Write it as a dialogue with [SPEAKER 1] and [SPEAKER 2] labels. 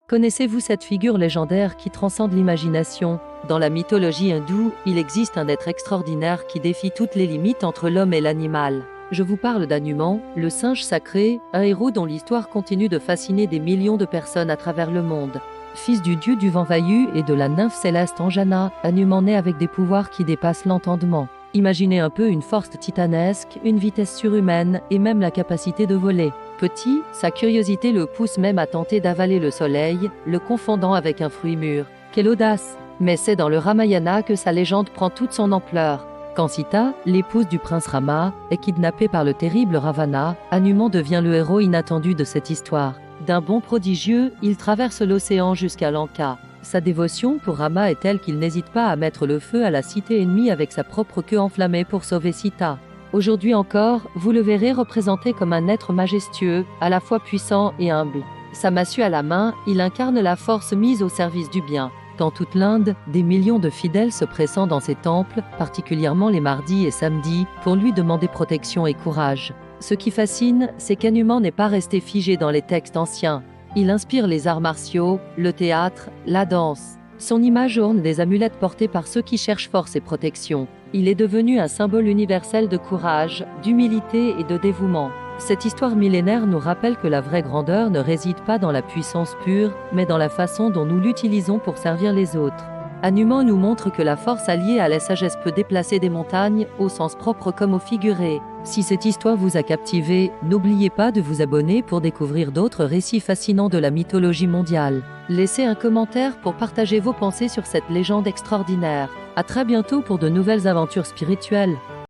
[SPEAKER 1] Connaissez-vous cette figure légendaire qui transcende l'imagination? Dans la mythologie hindoue, il existe un être extraordinaire qui défie toutes les limites entre l'homme et l'animal. Je vous parle d'Hanuman, le singe sacré, un héros dont l'histoire continue de fasciner des millions de personnes à travers le monde. Fils du dieu du vent Vayu et de la nymphe céleste Anjana, Hanuman naît avec des pouvoirs qui dépassent l'entendement. Imaginez un peu une force titanesque, une vitesse surhumaine et même la capacité de voler. Petit, sa curiosité le pousse même à tenter d'avaler le soleil, le confondant avec un fruit mûr. Quelle audace! Mais c'est dans le Ramayana que sa légende prend toute son ampleur. Quand Sita, l'épouse du prince Rama, est kidnappée par le terrible Ravana, Hanuman devient le héros inattendu de cette histoire. D'un bond prodigieux, il traverse l'océan jusqu'à Lanka. Sa dévotion pour Rama est telle qu'il n'hésite pas à mettre le feu à la cité ennemie avec sa propre queue enflammée pour sauver Sita. Aujourd'hui encore, vous le verrez représenté comme un être majestueux, à la fois puissant et humble. Sa massue à la main, il incarne la force mise au service du bien. Dans toute l'Inde, des millions de fidèles se pressant dans ses temples, particulièrement les mardis et samedis, pour lui demander protection et courage. Ce qui fascine, c'est qu'Hanuman n'est pas resté figé dans les textes anciens. Il inspire les arts martiaux, le théâtre, la danse. Son image orne des amulettes portées par ceux qui cherchent force et protection. Il est devenu un symbole universel de courage, d'humilité et de dévouement. Cette histoire millénaire nous rappelle que la vraie grandeur ne réside pas dans la puissance pure, mais dans la façon dont nous l'utilisons pour servir les autres. Hanuman nous montre que la force alliée à la sagesse peut déplacer des montagnes, au sens propre comme au figuré. Si cette histoire vous a captivé, n'oubliez pas de vous abonner pour découvrir d'autres récits fascinants de la mythologie mondiale. Laissez un commentaire pour partager vos pensées sur cette légende extraordinaire. À très bientôt pour de nouvelles aventures spirituelles.